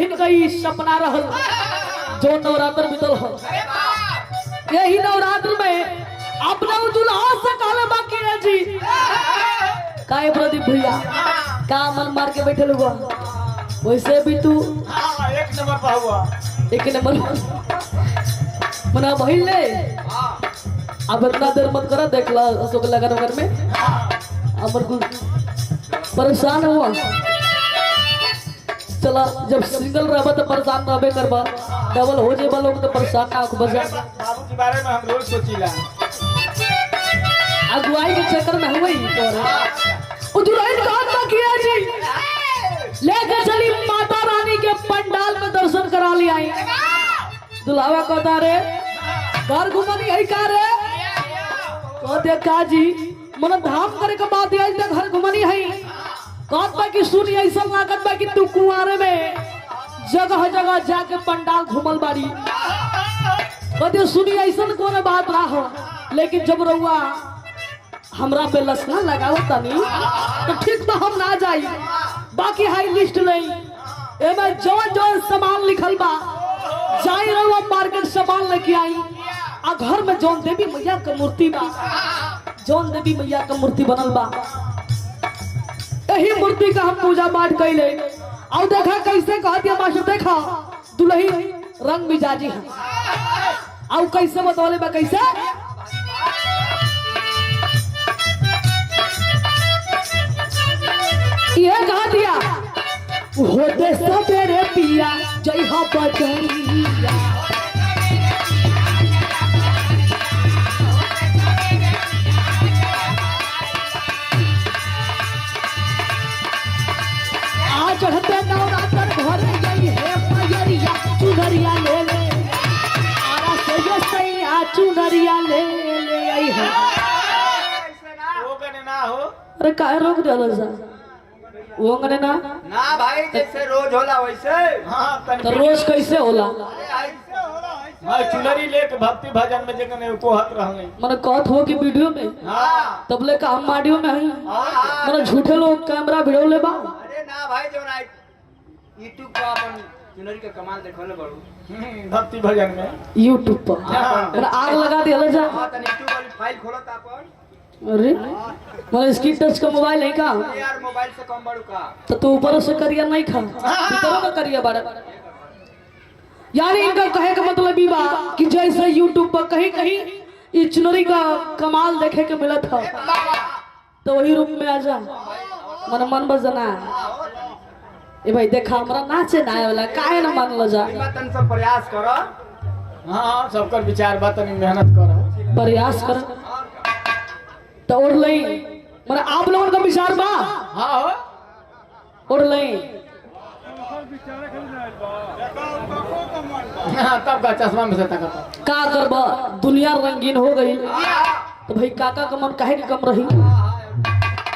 बहन गई सपना रहल जो नवरात्र बीतल हो। यही नवरात्र में अपना दुल्हा से काले बाकी है जी काय प्रदीप भैया का मन मार के बैठे हुआ वैसे भी तू एक नंबर पर हुआ। एक नंबर मना बहिल ले अब इतना देर मत करा देख ला अशोक लगन वगैरह में अमर को परेशान हुआ। चला जब सिंगल रहबा तो परेशान रहबे करबा डबल हो जेबा लोग तो परेशान ना हो बजा। बाबू के बारे में हम रोज सोचीला अगुवाई के चक्कर में हुई तो उजुराइन कहा किया जी लेकर चली माता रानी के पंडाल में दर्शन करा लिया। दुल्हावा कहता रे घर घुमनी है का रे कहते का जी मन धाम करे के बाद आज तक घर घुमनी है कहत बा कि सुनी ऐसा लागत बा कि तू कुआरे में जगह जगह जाके पंडाल घुमल बाड़ी कहते सुनी ऐसा कोई बात ना हो लेकिन जब रहुआ हमरा पे लसना लगाओ तनी तो ठीक बा हम ना जाई बाकी हाई लिस्ट नहीं एमे जौन जौन सामान लिखल बा जाई रहुआ मार्केट सामान लेके आई आ घर में जौन देवी मैया का मूर्ति बा जौन देवी मैया का मूर्ति बनल बा यही मूर्ति का हम पूजा पाठ कैले और देखा कैसे कहती है मास्टर देखा दुल्ही रंग मिजाजी है और कैसे बतौले बा कैसे ये कहा दिया होते सवेरे पिया जय हो बजरिया आज चढ़ते नवरात्र घर गई है मयरिया चुनरिया ले ले आरा से ये सैया चुनरिया ले ले आई है वो गने ना हो। अरे काहे रोक दिया जा वो गने ना ना भाई जैसे रोज होला वैसे। हां तो रोज कैसे होला मैं चुनरी लेके भक्ति भजन में जगने को हत रहले मन कहत हो कि वीडियो में हां तब ले का हम ऑडियो में है हां मन झूठे लोग कैमरा वीडियो ले बा। अरे ना भाई जो ना यूट्यूब पर अपन चुनरी का कमाल देखले बड़ू भक्ति भजन में यूट्यूब पर मन आग लगा दिया जा। हां त यूट्यूब वाली फाइल खोलत अपन। अरे मन स्क्रीन टच का मोबाइल है का यार मोबाइल से कम बड़ू का तो तू ऊपर से करिया नहीं खा भीतर का करिया बारे यानी इनका कहे का मतलब ई बा कि जैसे यूट्यूब पर कहीं कहीं ये चुनरी का कमाल देखे के मिलत है तो वही रूप में आ जा मन मन बजना ए भाई देखा हमरा नाचे ना आए वाला काहे न मान ल जा तन सब प्रयास करो। हां सबकर विचार बात नहीं मेहनत करो प्रयास कर तो और लई मन आप लोगों का विचार बा हां हो और लई हां तब का चश्मा में से तक का करबा दुनिया रंगीन हो गई तो भाई काका का मन काहे के कम रही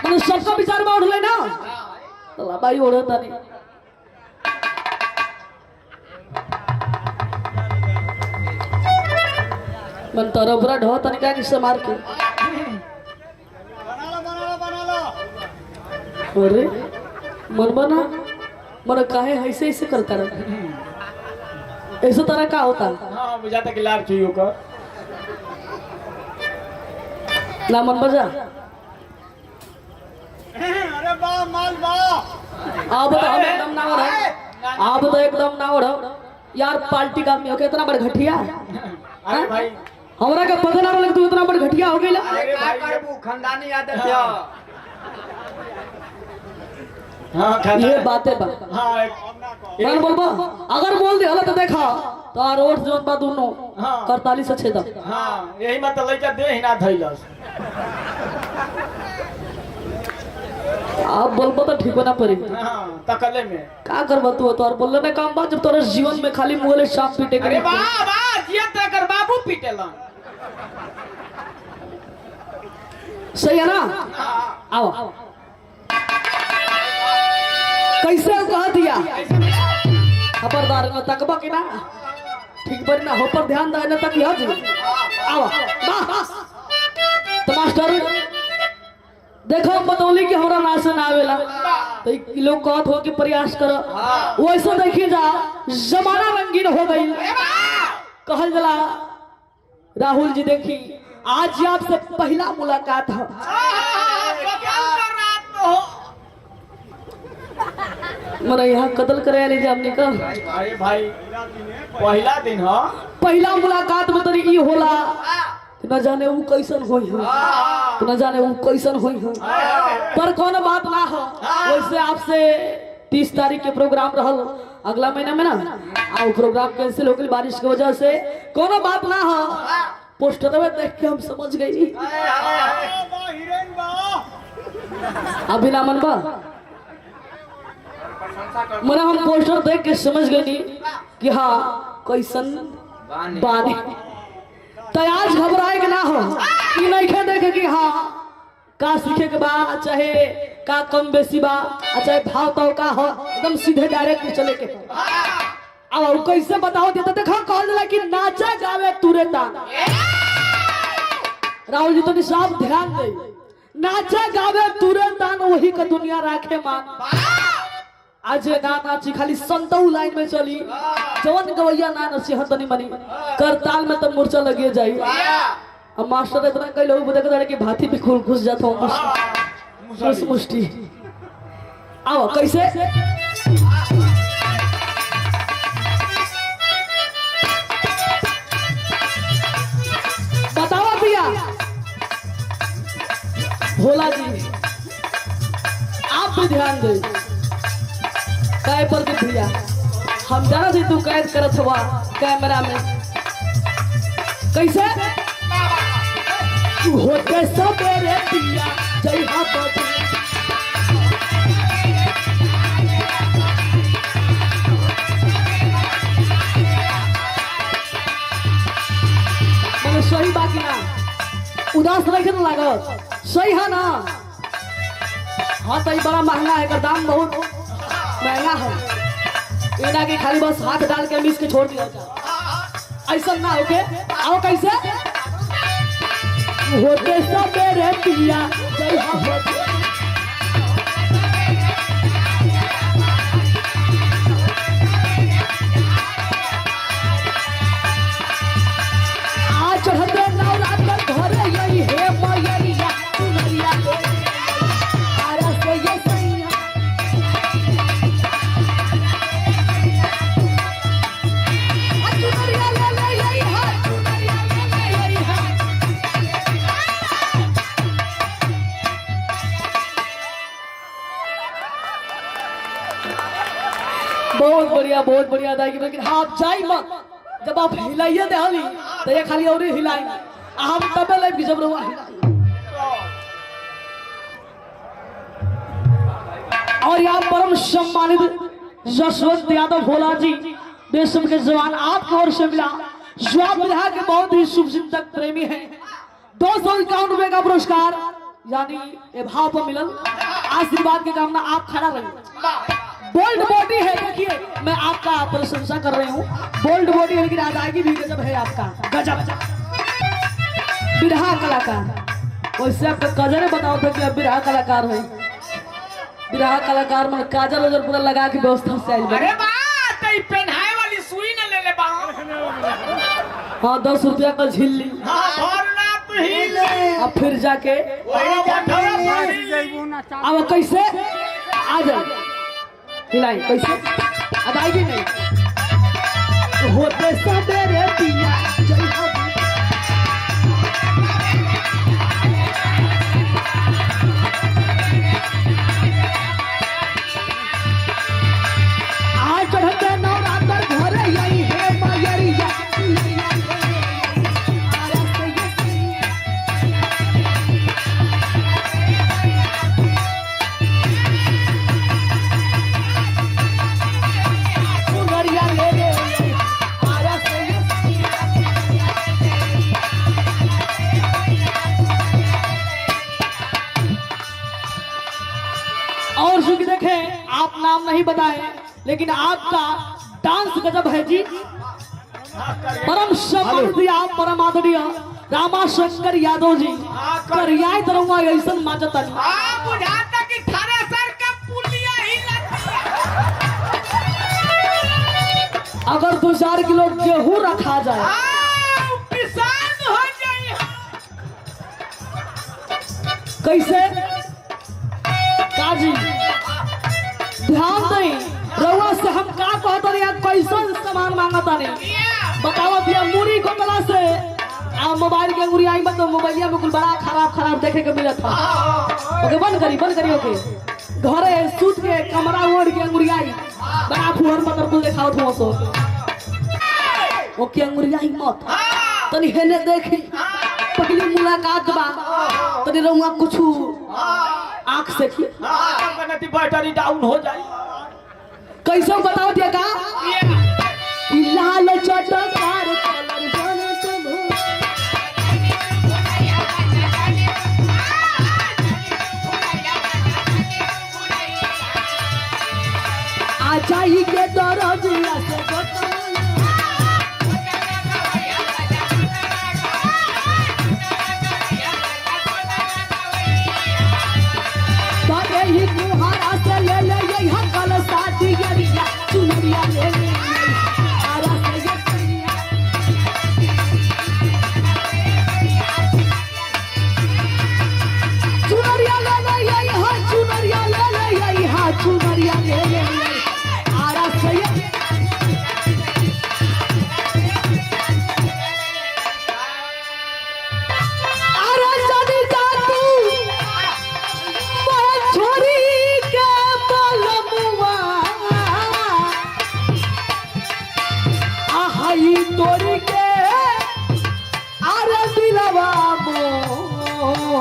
मन सबका विचार बा उठ ले ना चला भाई ओढ़े तनी मन तोरा पूरा ढो तनी का किसे मार के अरे मन बना मन काहे ऐसे ऐसे करता रहा ऐसे तरह का होता हां बुझाता कि लार चुइयो का ना मन बजा अरे बा माल बा आप तो हम एकदम ना हो रहा आप तो एकदम ना हो रहा यार पार्टी का आदमी हो के इतना बड़ घटिया अरे भाई हमरा का पता ना लगे तू इतना बड़ घटिया हो गइला अरे का करबू खानदानी आदत है। हां खाता ये बातें बा हां मन बोलबो अगर बोल दे तो देखा तो रोड जोन बा दोनों हाँ। 48 से 6 हां यही मत लइका दे ही ना धइलस आप बोलबो तो ठीक ना पड़ी हां तकले में का करबो तू तो और बोलने काम बा जब तोरे जीवन में खाली मुंहले सांप पीटे अरे के बा बा जिया त कर बाबू पीटेला सही है ना आओ कैसे कह दिया खबरदार न तकबा कि ना ठीक पर ना हो पर ध्यान देना तक हज आओ बा तो मास्टर देखो बतौली कि हमरा नाचे ना आवेला तो ई लोग कहत हो कि प्रयास कर वैसे देखिए जा जमाना रंगीन हो गई कहल जला राहुल जी देखी आज आपसे पहला मुलाकात है मरा यहाँ कत्ल करे ले जब निकल अरे भाई पहला दिन हो पहला मुलाकात में तरी ई होला कि न जाने वो कैसन होई है कि न जाने वो कैसन होई है पर कौन बात ना हो वैसे आपसे 30 तारीख के प्रोग्राम रहल अगला महीना में ना आओ प्रोग्राम कैंसिल हो गई बारिश की वजह से कोनो बात ना हो पोस्टर में देख के हम समझ गई अभी ना मन बा मना हम पोस्टर देख के समझ गई कि हाँ कैसन बानी तो आज घबराए के ना हो कि नहीं खे देखे कि हाँ का सीखे के बा चाहे का कम बेसी बा चाहे भाव तो का हो एकदम सीधे डायरेक्ट चले के अब कैसे बताओ देता देखो कहल जाला कि नाचा गावे तुरंता राहुल जी तो साफ ध्यान दे नाचा गावे तुरंता वही का दुनिया राखे मान आज ना नाची खाली संतऊ लाइन में चली जवन गवैया ना नची हतनी मनी करताल में तो मूर्छा लगे जाई अब मास्टर इतना कई लोग देख रहे कि भाती भी खुल घुस जाता हूँ मुष्टि आओ कैसे बताओ भैया भोला जी आप भी ध्यान दे काय पर भैया हम जाना थी तू कैद करत हुआ कैमरा में कैसे तू होते सबेरे पिया जय हाथ मैंने सही बात ना उदास रखे ना लागत सही है ना हाँ तो बड़ा महंगा है का दाम बहुत महंगा है इना के खाली बस हाथ डाल के मिस के छोड़ दिया जाए ऐसा ना होके आओ कैसे होते सबेरे पिया जय हाथ आज चढ़ते नवरात्र घर यही है मैया सुनरिया आरा से ये सैया सुनरिया ले ले यही है सुनरिया ले ले यही है बहुत बढ़िया अदायगी लेकिन आप जाई मत जब आप हिलाइए दे तो ये खाली और हिलाएंगे हम तबे लाइफ जब रहुआ और यहाँ परम सम्मानित यशवंत यादव भोला जी देशम के जवान आपकी ओर से मिला जो आप विधायक के बहुत ही शुभ चिंतक प्रेमी है 251 रुपए का पुरस्कार यानी ये भाव पर मिलन आशीर्वाद की कामना आप खड़ा रहे बोल्ड बॉडी है देखिए मैं आपका प्रशंसा कर रही हूँ बोल्ड बॉडी है लेकिन अदायगी भी गजब है आपका गजब बिरहा कलाकार वैसे आपका कजरे बताओ था कि आप बिरहा कलाकार है बिरहा कलाकार में काजल वजल पूरा लगा के व्यवस्था से आइल अरे बात तई पहनाए वाली सुई न ले ले बा हाँ 10 रुपया का झील ली हां भरना तो ही ले अब फिर जाके अब कैसे आ जाए हिलाई कैसे अदायगी नहीं होते सबेरे पिया जय हो आज चढ़ते नवरात्र घर यही है मैया और सुखी देखें आप नाम नहीं बताए लेकिन आपका डांस गजब है जी परम सम्मानित आप परम आदरणीय रामा शंकर यादव जी हाँ, करियाई दरवा ऐसा माजता हाँ बुझाता कि थ्रेसर का पुलिया ही अगर 2-4 किलो गेहूं रखा जाए किसान हो जाए। कैसे काजी ध्यान दें रउआ से हम का कहत रही कैसन सामान मांगता नहीं बताओ भैया मुरी गोतला से आ मोबाइल के अंगुरी आई बत मोबाइलिया में कुल बड़ा खराब देखे के मिलत था ओके बंद करी ओके घरे सूत के कमरा ओढ़ के अंगुरी आई बड़ा फुहर मतलब कुल देखाओ थो सो ओके अंगुरी आई मत तनी हेने देखी पहली मुलाकात बा तनी रउआ कुछ आंख से की कनती बैटरी डाउन हो जाए कैसे बताओ दिया का लाल चटकार कलर बनत भो आ जाई के दरजिया से बतला बाबे ही कुहारा से ले यहाँ कल साथी गरिया चुनरिया ले आरा से ये करिया चुनरिया ले यहाँ चुनरिया ले यहाँ चुनरिया ले आरा से ये आरा जानी का तू छोरी के बलमुआ आहाई तोरी के आरे दिलवा मोर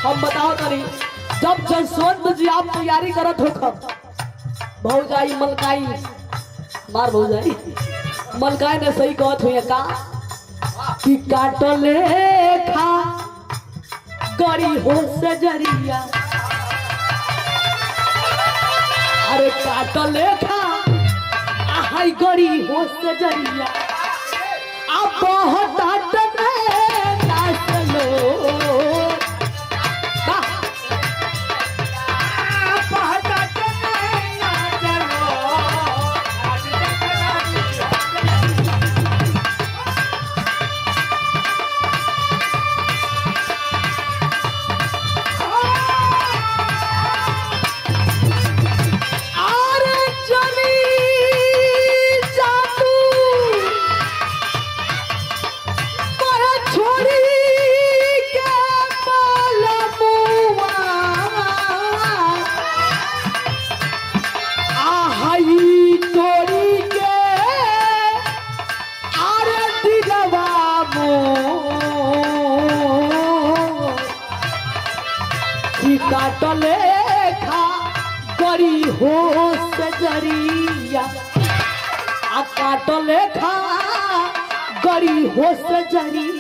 हम बताओ तनी जब जसवंत जी आप तैयारी करत हो खब भौजाई मलकाई मार भौजाई मलकाई ने सही कहत हुई का कि काटले खा गरी हो सजरिया अरे काटले खा आहाई गरी हो सजरिया अब बहुत आटने नाचलो काटले खा गरी हो सजरिया आ काटले खा गरी हो सजरिया